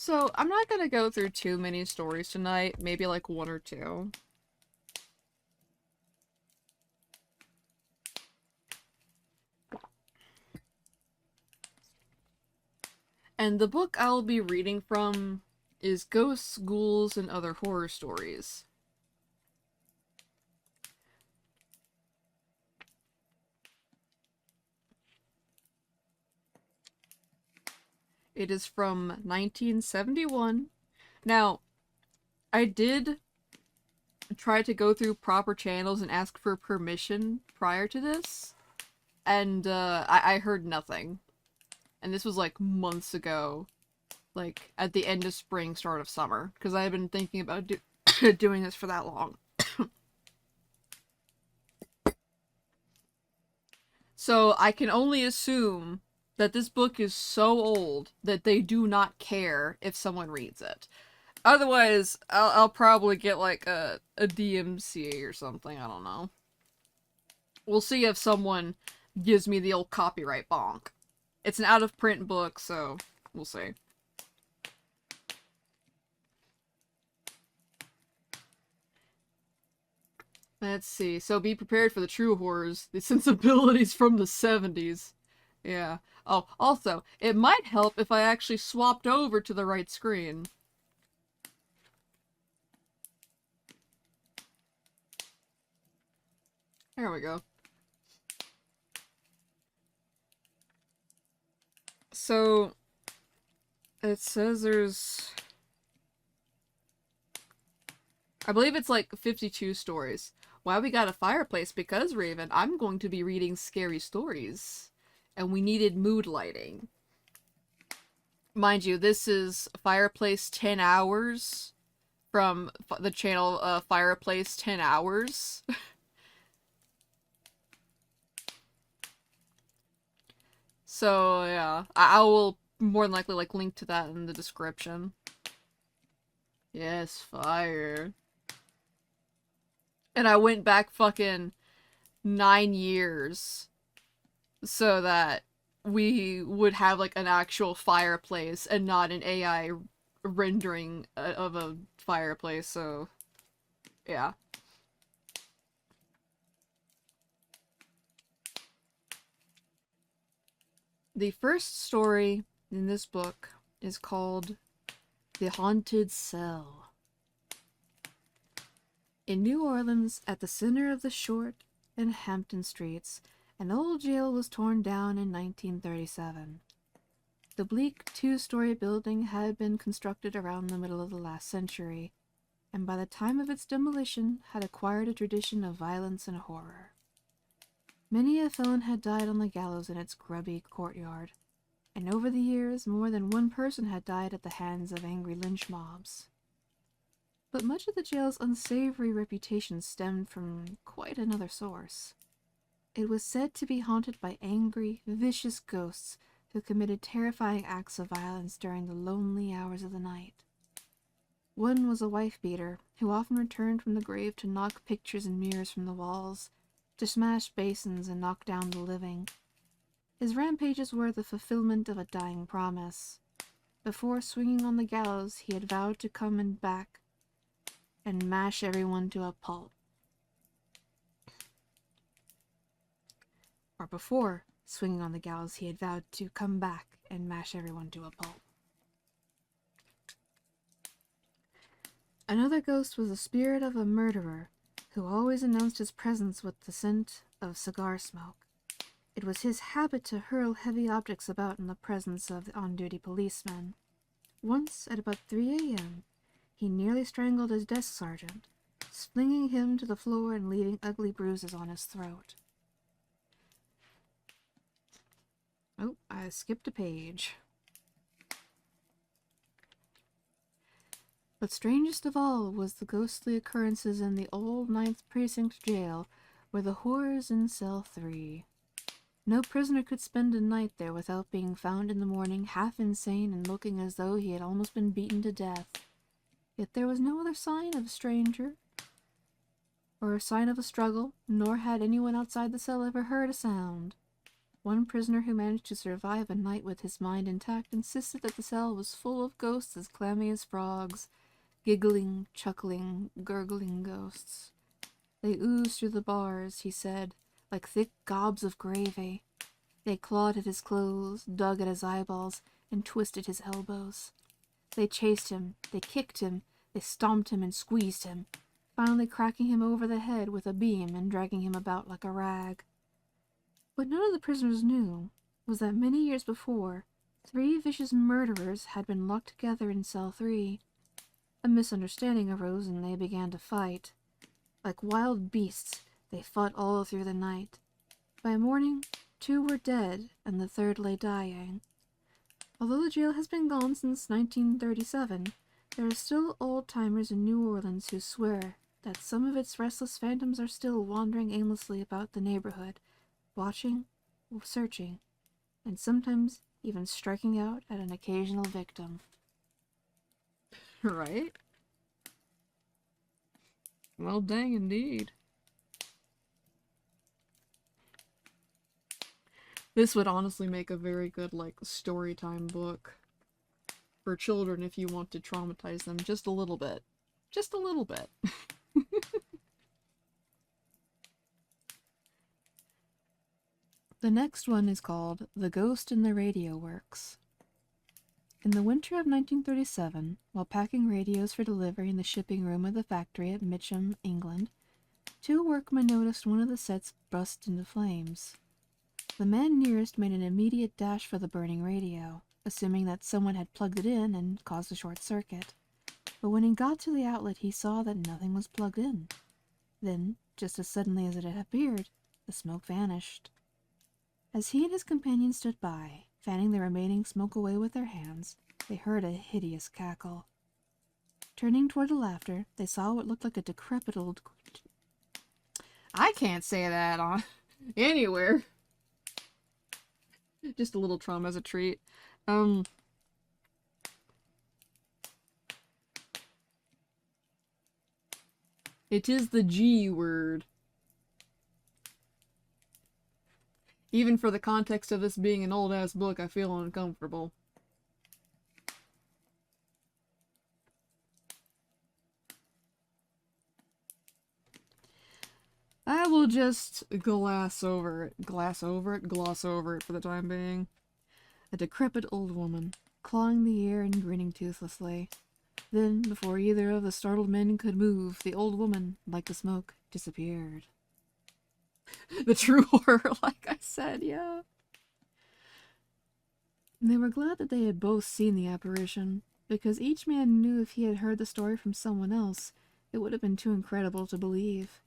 So, I'm not gonna go through too many stories tonight, maybe like one or two. And the book I'll be reading from is Ghosts, Ghouls, and Other Horror Stories. It is from 1971. Now, I did try to go through proper channels and ask for permission prior to this, and I heard nothing. And this was like months ago, like at the end of spring, start of summer, because I had been thinking about doing this for that long. So I can only assume that this book is so old that they do not care if someone reads it. Otherwise, I'll probably get like a DMCA or something, I don't know. We'll see if someone gives me the old copyright bonk. It's an out-of-print book, so we'll see. Let's see. So be prepared for the true horrors, the sensibilities from the 70s. Yeah. Oh, also, it might help if I actually swapped over to the right screen. There we go. So, it says there's... I believe it's like 52 stories. Why we got a fireplace? Because, Raven, I'm going to be reading scary stories. And we needed mood lighting. Mind you, this is Fireplace 10 Hours from the channel Fireplace 10 Hours. So, yeah. I will more than likely like link to that in the description. Yes, fire. And I went back fucking 9 years so that we would have like an actual fireplace and not an AI rendering of a fireplace, so yeah. The first story in this book is called The Haunted Cell. In New Orleans, at the center of the Short and Hampton Streets, an old jail was torn down in 1937. The bleak two-story building had been constructed around the middle of the last century, and by the time of its demolition had acquired a tradition of violence and horror. Many a felon had died on the gallows in its grubby courtyard, and over the years more than one person had died at the hands of angry lynch mobs. But much of the jail's unsavory reputation stemmed from quite another source. It was said to be haunted by angry, vicious ghosts who committed terrifying acts of violence during the lonely hours of the night. One was a wife-beater who often returned from the grave to knock pictures and mirrors from the walls, to smash basins and knock down the living. His rampages were the fulfillment of a dying promise. Before swinging on the gallows, he had vowed to come and back and mash everyone to a pulp. Or before swinging on the gallows, he had vowed to come back and mash everyone to a pulp. Another ghost was the spirit of a murderer who always announced his presence with the scent of cigar smoke. It was his habit to hurl heavy objects about in the presence of the on-duty policeman. Once, at about 3 a.m., he nearly strangled his desk sergeant, flinging him to the floor and leaving ugly bruises on his throat. Oh, I skipped a page. But strangest of all was the ghostly occurrences in the old 9th Precinct jail, where the horrors in cell 3. No prisoner could spend a night there without being found in the morning half insane and looking as though he had almost been beaten to death. Yet there was no other sign of a stranger, or a sign of a struggle, nor had anyone outside the cell ever heard a sound. One prisoner who managed to survive a night with his mind intact insisted that the cell was full of ghosts as clammy as frogs, giggling, chuckling, gurgling ghosts. They oozed through the bars, he said, like thick gobs of gravy. They clawed at his clothes, dug at his eyeballs, and twisted his elbows. They chased him, they kicked him, they stomped him and squeezed him, finally cracking him over the head with a beam and dragging him about like a rag. What none of the prisoners knew was that many years before, 3 vicious murderers had been locked together in cell 3. A misunderstanding arose and they began to fight. Like wild beasts, they fought all through the night. By morning, 2 were dead and the 3rd lay dying. Although the jail has been gone since 1937, there are still old-timers in New Orleans who swear that some of its restless phantoms are still wandering aimlessly about the neighborhood, watching, searching, and sometimes even striking out at an occasional victim. Right? Well, dang indeed. This would honestly make a very good, like, story time book for children if you want to traumatize them just a little bit. Just a little bit. The next one is called The Ghost in the Radioworks. In the winter of 1937, while packing radios for delivery in the shipping room of the factory at Mitcham, England, 2 workmen noticed one of the sets burst into flames. The man nearest made an immediate dash for the burning radio, assuming that someone had plugged it in and caused a short circuit. But when he got to the outlet, he saw that nothing was plugged in. Then, just as suddenly as it had appeared, the smoke vanished. As he and his companion stood by, fanning the remaining smoke away with their hands, they heard a hideous cackle. Turning toward the laughter, they saw what looked like a decrepit old... I can't say that on anywhere. Just a little trauma as a treat. It is the G word. Even for the context of this being an old-ass book, I feel uncomfortable. I will just gloss over it for the time being. A decrepit old woman, clawing the air and grinning toothlessly. Then, before either of the startled men could move, the old woman, like the smoke, disappeared. The true horror, like I said, yeah. They were glad that they had both seen the apparition, because each man knew if he had heard the story from someone else, it would have been too incredible to believe.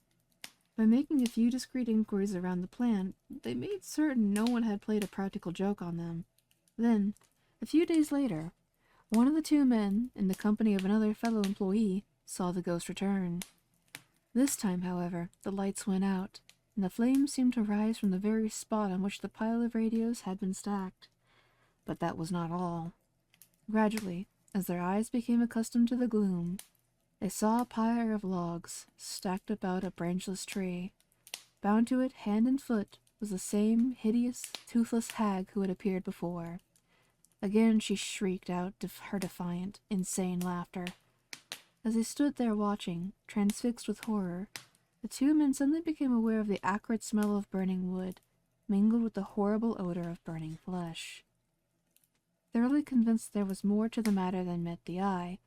By making a few discreet inquiries around the plant, they made certain no one had played a practical joke on them. Then, a few days later, one of the 2 men, in the company of another fellow employee, saw the ghost return. This time, however, the lights went out, and the flames seemed to rise from the very spot on which the pile of radios had been stacked. But that was not all. Gradually, as their eyes became accustomed to the gloom, they saw a pyre of logs stacked about a branchless tree. Bound to it hand and foot was the same hideous, toothless hag who had appeared before. Again she shrieked out her defiant, insane laughter. As they stood there watching, transfixed with horror, the 2 men suddenly became aware of the acrid smell of burning wood, mingled with the horrible odor of burning flesh. Thoroughly convinced there was more to the matter than met the eye,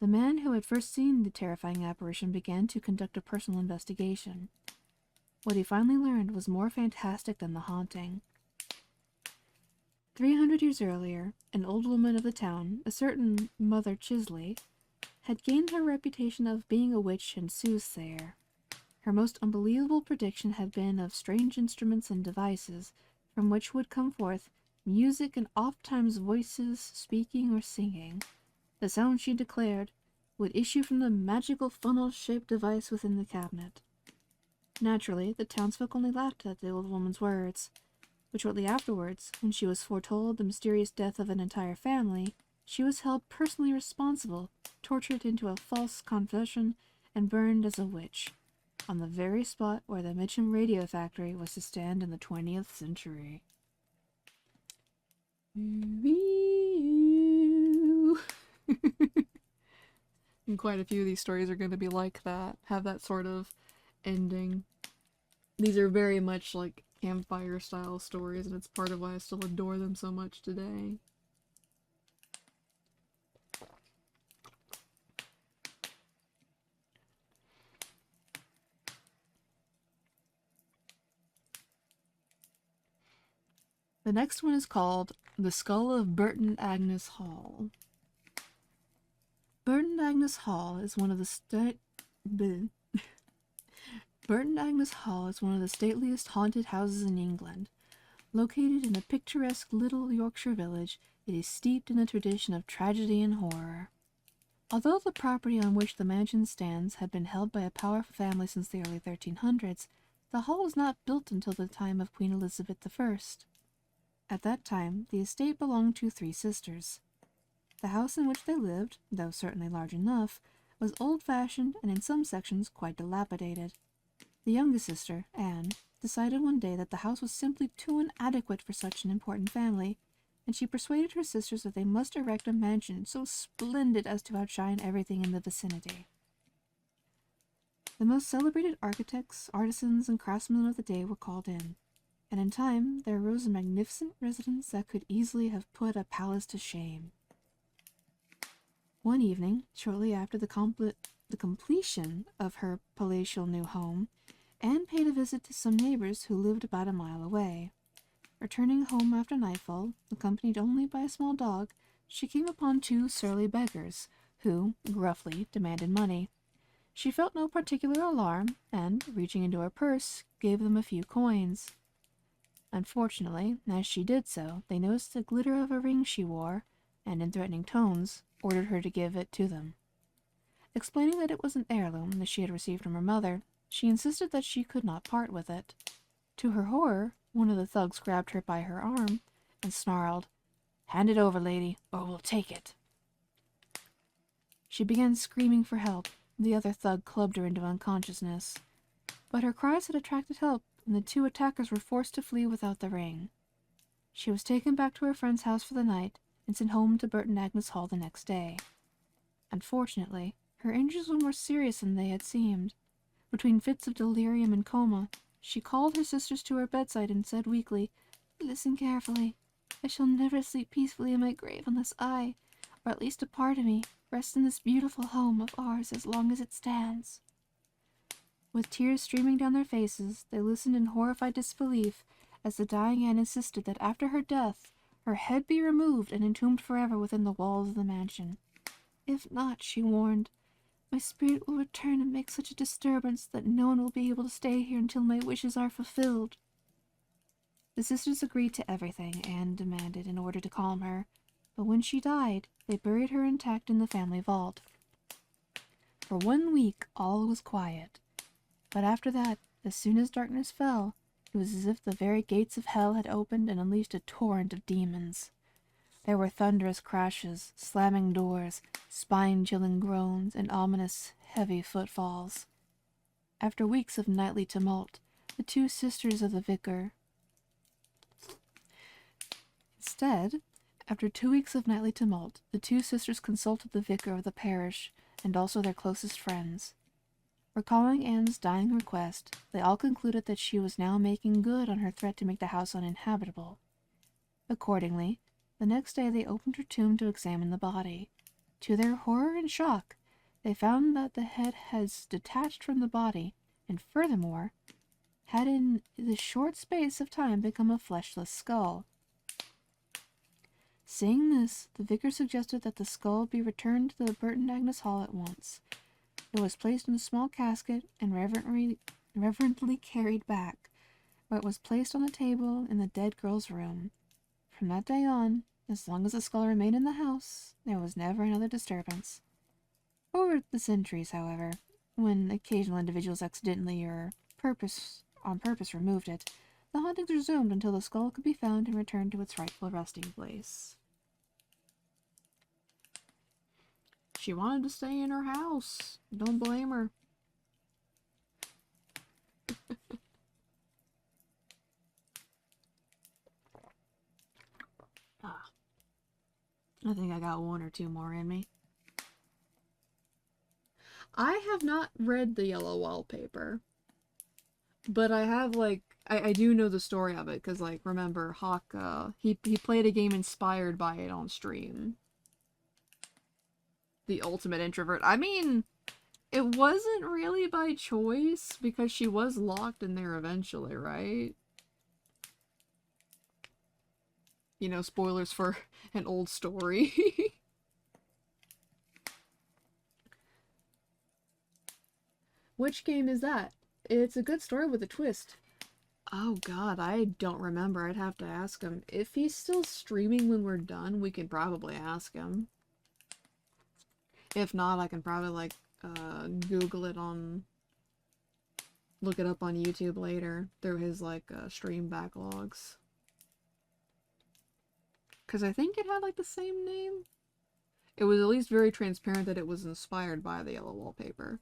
the man who had first seen the terrifying apparition began to conduct a personal investigation. What he finally learned was more fantastic than the haunting. 300 years earlier, an old woman of the town, a certain Mother Chisley, had gained her reputation of being a witch and soothsayer. Her most unbelievable prediction had been of strange instruments and devices, from which would come forth music and oft-times voices speaking or singing. The sound, she declared, would issue from the magical funnel-shaped device within the cabinet. Naturally, the townsfolk only laughed at the old woman's words, but shortly afterwards, when she was foretold the mysterious death of an entire family, she was held personally responsible, tortured into a false confession, and burned as a witch, on the very spot where the Mitcham radio factory was to stand in the 20th century. And quite a few of these stories are going to be like that, have that sort of ending. These are very much like campfire style stories, and it's part of why I still adore them so much today. The next one is called The Skull of Burton Agnes Hall. Burton Agnes Hall is one of the Burton Agnes Hall is one of the stateliest haunted houses in England. Located in a picturesque little Yorkshire village, it is steeped in a tradition of tragedy and horror. Although the property on which the mansion stands had been held by a powerful family since the early 1300s, the hall was not built until the time of Queen Elizabeth I. At that time, the estate belonged to 3 sisters. The house in which they lived, though certainly large enough, was old-fashioned and in some sections quite dilapidated. The youngest sister, Anne, decided one day that the house was simply too inadequate for such an important family, and she persuaded her sisters that they must erect a mansion so splendid as to outshine everything in the vicinity. The most celebrated architects, artisans, and craftsmen of the day were called in, and in time there arose a magnificent residence that could easily have put a palace to shame. One evening, shortly after the completion of her palatial new home, Anne paid a visit to some neighbors who lived about a mile away. Returning home after nightfall, accompanied only by a small dog, she came upon 2 surly beggars, who, gruffly, demanded money. She felt no particular alarm, and, reaching into her purse, gave them a few coins. Unfortunately, as she did so, they noticed the glitter of a ring she wore, and in threatening tones, ordered her to give it to them. Explaining that it was an heirloom that she had received from her mother, she insisted that she could not part with it. To her horror, one of the thugs grabbed her by her arm and snarled, "Hand it over, lady, or we'll take it." She began screaming for help. The other thug clubbed her into unconsciousness. But her cries had attracted help, and the 2 attackers were forced to flee without the ring. She was taken back to her friend's house for the night and sent home to Burton Agnes Hall the next day. Unfortunately, her injuries were more serious than they had seemed. Between fits of delirium and coma, she called her sisters to her bedside and said weakly, "Listen carefully. I shall never sleep peacefully in my grave unless I, or at least a part of me, rest in this beautiful home of ours as long as it stands." With tears streaming down their faces, they listened in horrified disbelief as the dying Anne insisted that after her death, her head be removed and entombed forever within the walls of the mansion. "If not," she warned, "my spirit will return and make such a disturbance that no one will be able to stay here until my wishes are fulfilled." The sisters agreed to everything Anne demanded in order to calm her, but when she died, they buried her intact in the family vault. For 1 week all was quiet, but after that, as soon as darkness fell, it was as if the very gates of hell had opened and unleashed a torrent of demons. There were thunderous crashes, slamming doors, spine-chilling groans, and ominous, heavy footfalls. After weeks of nightly tumult, the 2 sisters of the vicar... After 2 weeks of nightly tumult, the 2 sisters consulted the vicar of the parish, and also their closest friends. Recalling Anne's dying request, they all concluded that she was now making good on her threat to make the house uninhabitable. Accordingly, the next day they opened her tomb to examine the body. To their horror and shock, they found that the head has detached from the body, and furthermore, had in this short space of time become a fleshless skull. Seeing this, the vicar suggested that the skull be returned to the Burton Agnes Hall at once. It was placed in a small casket and reverently carried back, where it was placed on a table in the dead girl's room. From that day on, as long as the skull remained in the house, there was never another disturbance. Over the centuries, however, when occasional individuals accidentally or on purpose removed it, the hauntings resumed until the skull could be found and returned to its rightful resting place. She wanted to stay in her house. Don't blame her. I think I got one or two more in me. I have not read The Yellow Wallpaper, but I have, like, I do know the story of it, because, like, remember, Hawk, he played a game inspired by it on stream. The Ultimate Introvert. I mean, it wasn't really by choice, because she was locked in there eventually, right? You know, spoilers for an old story. Which game is that? It's a good story with a twist. Oh god, I don't remember. I'd have to ask him. If he's still streaming when we're done, we could probably ask him. If not, I can probably, like, Google it on... Look it up on YouTube later through his, like, stream backlogs. Because I think it had, like, the same name. It was at least very transparent that it was inspired by The Yellow Wallpaper.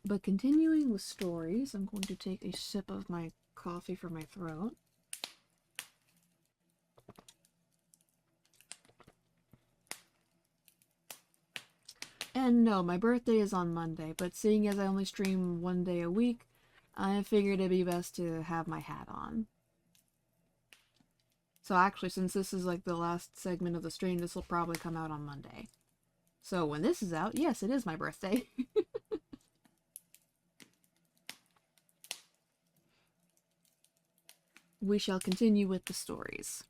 But continuing with stories, I'm going to take a sip of my coffee for my throat. And no, my birthday is on Monday, but seeing as I only stream one day a week, I figured it'd be best to have my hat on. So actually, since this is like the last segment of the stream, this will probably come out on Monday. So when this is out, yes, it is my birthday. We shall continue with the stories.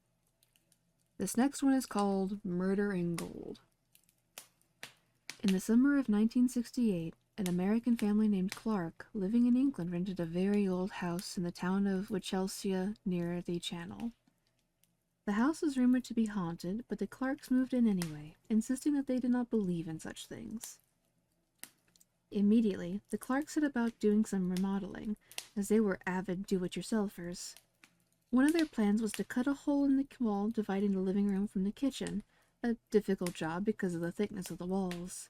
This next one is called Murder in Gold. In the summer of 1968, an American family named Clark, living in England, rented a very old house in the town of Winchelsea near the Channel. The house was rumored to be haunted, but the Clarks moved in anyway, insisting that they did not believe in such things. Immediately, the Clarks set about doing some remodeling, as they were avid do-it-yourselfers. One of their plans was to cut a hole in the wall dividing the living room from the kitchen, a difficult job because of the thickness of the walls.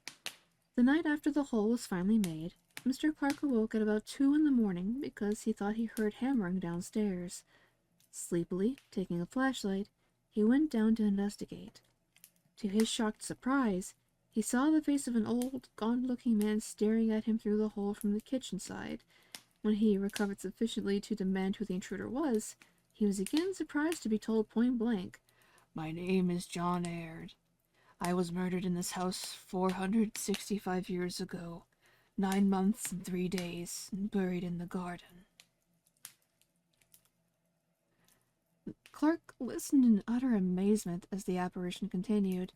The night after the hole was finally made, Mr. Clark awoke at about 2 in the morning because he thought he heard hammering downstairs. Sleepily, taking a flashlight, he went down to investigate. To his shocked surprise, he saw the face of an old, gaunt-looking man staring at him through the hole from the kitchen side. When he recovered sufficiently to demand who the intruder was, he was again surprised to be told point-blank, "My name is John Aird. I was murdered in this house 465 years ago, 9 months and 3 days, and buried in the garden." Clark listened in utter amazement as the apparition continued.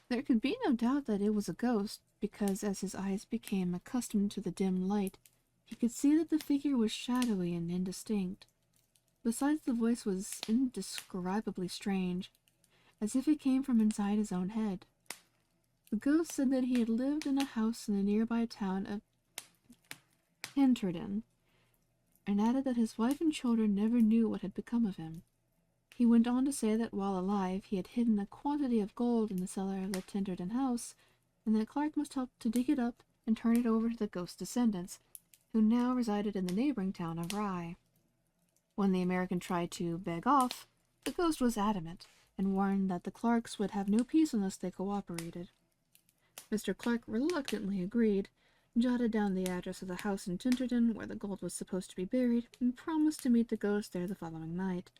There could be no doubt that it was a ghost, because as his eyes became accustomed to the dim light, he could see that the figure was shadowy and indistinct. Besides, the voice was indescribably strange, as if it came from inside his own head. The ghost said that he had lived in a house in the nearby town of Hinterden, and added that his wife and children never knew what had become of him. He went on to say that while alive, he had hidden a quantity of gold in the cellar of the Tinterden house, and that Clark must help to dig it up and turn it over to the ghost's descendants, who now resided in the neighboring town of Rye. When the American tried to beg off, the ghost was adamant, and warned that the Clarks would have no peace unless they cooperated. Mr. Clark reluctantly agreed, jotted down the address of the house in Tinterden where the gold was supposed to be buried, and promised to meet the ghost there the following night.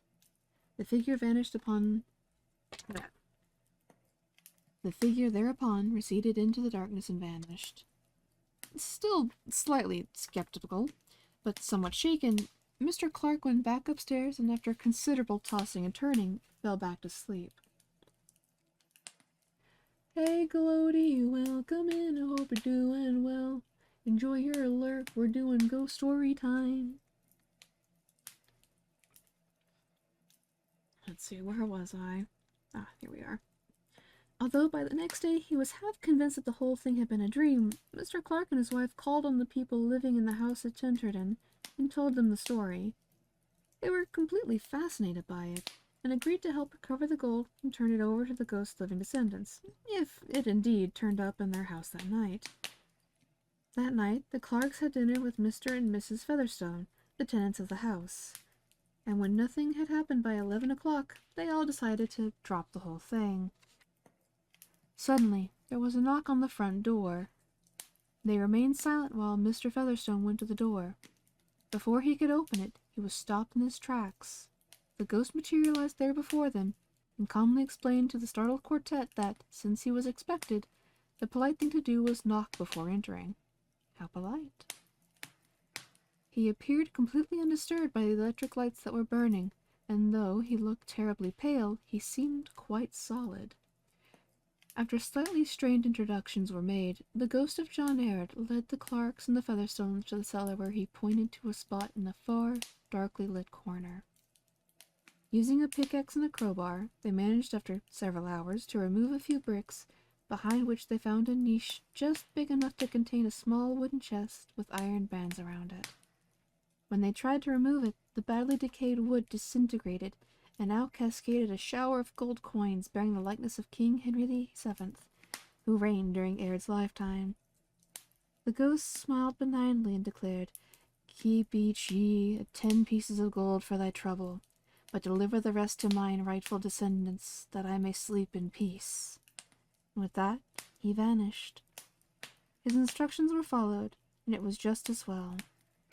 The figure vanished upon that. The figure thereupon receded into the darkness and vanished. Still slightly skeptical, but somewhat shaken, Mr. Clark went back upstairs and after considerable tossing and turning, fell back to sleep. "Hey, Glody, welcome in, I hope you're doing well. Enjoy your alert, we're doing ghost story time." Let's see, where was I? Ah, here we are. Although by the next day he was half convinced that the whole thing had been a dream, Mr. Clark and his wife called on the people living in the house at Tinterden and told them the story. They were completely fascinated by it, and agreed to help recover the gold and turn it over to the ghost's living descendants, if it indeed turned up in their house that night. That night, the Clarks had dinner with Mr. and Mrs. Featherstone, the tenants of the house. and when nothing had happened by 11 o'clock, they all decided to drop the whole thing. Suddenly, there was a knock on the front door. They remained silent while Mr. Featherstone went to the door. Before he could open it, he was stopped in his tracks. The ghost materialized there before them, and calmly explained to the startled quartet that, since he was expected, the polite thing to do was knock before entering. How polite. He appeared completely undisturbed by the electric lights that were burning, and though he looked terribly pale, he seemed quite solid. After slightly strained introductions were made, the ghost of John Aird led the Clarks and the Featherstones to the cellar, where he pointed to a spot in a far, darkly lit corner. Using a pickaxe and a crowbar, they managed after several hours to remove a few bricks, behind which they found a niche just big enough to contain a small wooden chest with iron bands around it. When they tried to remove it, the badly decayed wood disintegrated, and out cascaded a shower of gold coins bearing the likeness of King Henry VII, who reigned during Aird's lifetime. The ghost smiled benignly and declared, "Keep each ye 10 pieces of gold for thy trouble, but deliver the rest to mine rightful descendants, that I may sleep in peace." And with that, he vanished. His instructions were followed, and it was just as well.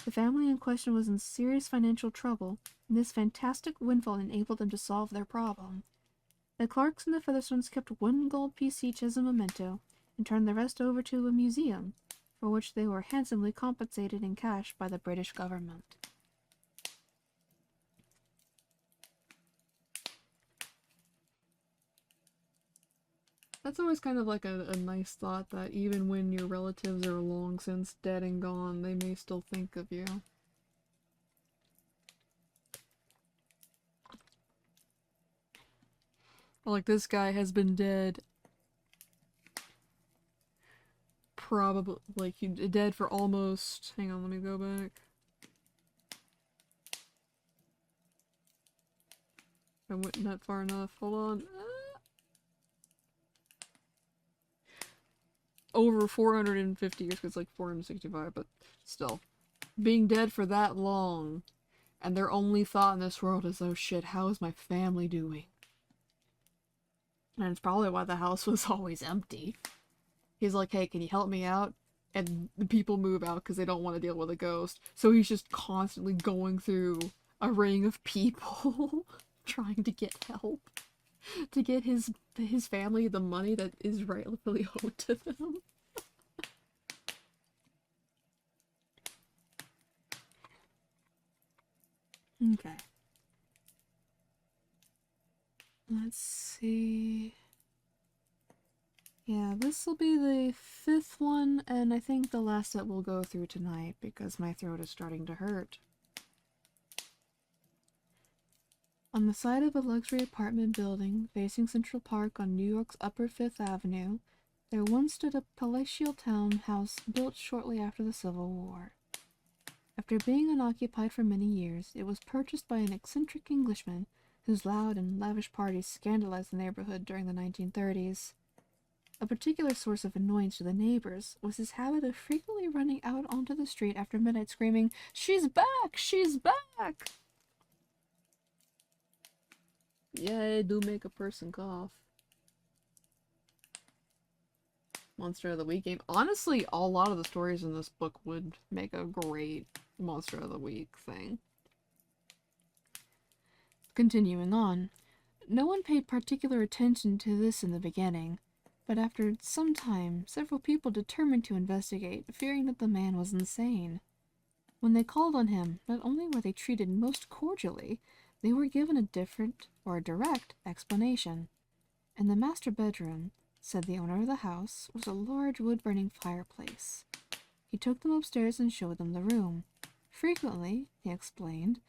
The family in question was in serious financial trouble, and this fantastic windfall enabled them to solve their problem. The Clarks and the Featherstones kept 1 gold piece each as a memento, and turned the rest over to a museum, for which they were handsomely compensated in cash by the British government. That's always kind of like a nice thought, that even when your relatives are long since dead and gone, they may still think of you. Like, this guy has been dead probably, like, he's dead for almost, hang on, let me go back. I went not far enough, hold on. Over 450 years, because it's like 465, but still. Being dead for that long, and their only thought in this world is, oh shit, how is my family doing? And it's probably why the house was always empty. He's like, hey, can you help me out? And the people move out because they don't want to deal with a ghost. So he's just constantly going through a ring of people trying to get help. To get his family the money that is rightfully owed to them. Okay. Let's see. Yeah, this will be the 5th one, and I think the last that we'll go through tonight, because my throat is starting to hurt. On the side of a luxury apartment building facing Central Park on New York's Upper Fifth Avenue, there once stood a palatial townhouse built shortly after the Civil War. After being unoccupied for many years, it was purchased by an eccentric Englishman whose loud and lavish parties scandalized the neighborhood during the 1930s. A particular source of annoyance to the neighbors was his habit of frequently running out onto the street after midnight screaming, "She's back! She's back!" Yeah, it do make a person cough. Monster of the Week game. Honestly, a lot of the stories in this book would make a great Monster of the Week thing. Continuing on. No one paid particular attention to this in the beginning, but after some time, several people determined to investigate, fearing that the man was insane. When they called on him, not only were they treated most cordially, they were given a different, or a direct, explanation. In the master bedroom, said the owner of the house, was a large wood-burning fireplace. He took them upstairs and showed them the room. Frequently, he explained,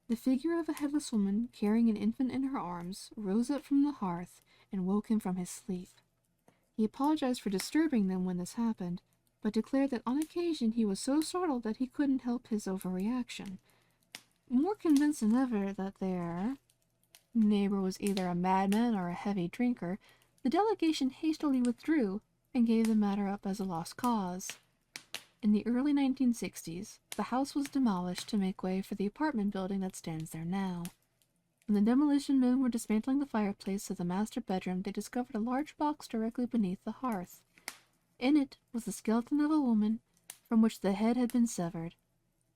the figure of a headless woman carrying an infant in her arms rose up from the hearth and woke him from his sleep. He apologized for disturbing them when this happened, but declared that on occasion he was so startled that he couldn't help his overreaction. More convinced than ever that their neighbor was either a madman or a heavy drinker, the delegation hastily withdrew and gave the matter up as a lost cause. In the early 1960s, the house was demolished to make way for the apartment building that stands there now. When the demolition men were dismantling the fireplace of the master bedroom, they discovered a large box directly beneath the hearth. In it was the skeleton of a woman from which the head had been severed.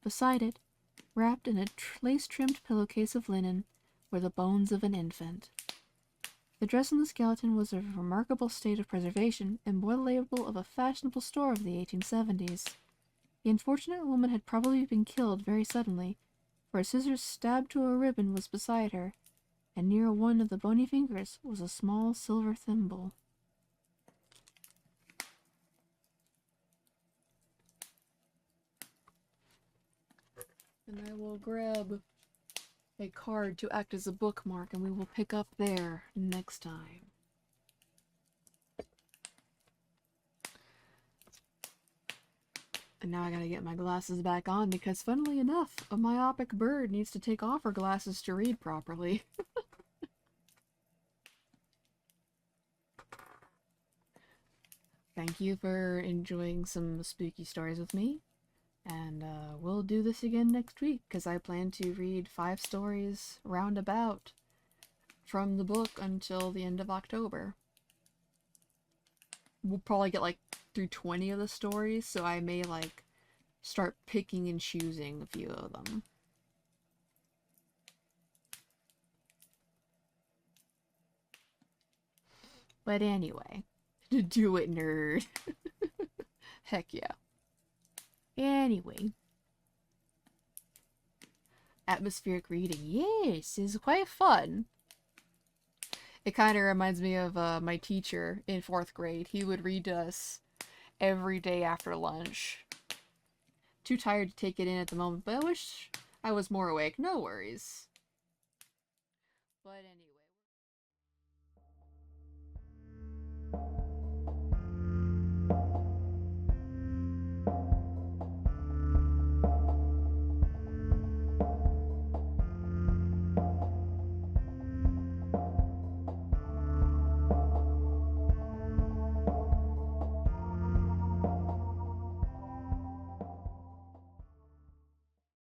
Beside it, wrapped in a lace-trimmed pillowcase of linen, were the bones of an infant. The dress on the skeleton was of a remarkable state of preservation and bore the label of a fashionable store of the 1870s. The unfortunate woman had probably been killed very suddenly, for a scissors stabbed to a ribbon was beside her, and near one of the bony fingers was a small silver thimble. And I will grab a card to act as a bookmark, and we will pick up there next time. And now I gotta get my glasses back on because, funnily enough, a myopic bird needs to take off her glasses to read properly. Thank you for enjoying some spooky stories with me. And we'll do this again next week, because I plan to read 5 stories roundabout from the book until the end of October. We'll probably get like through 20 of the stories, so I may like start picking and choosing a few of them. But anyway, do it, nerd. Heck yeah. Anyway, atmospheric reading, yes, is quite fun. It kind of reminds me of my teacher in 4th grade. He would read to us every day after lunch. Too tired to take it in at the moment, but I wish I was more awake. No worries. But anyway.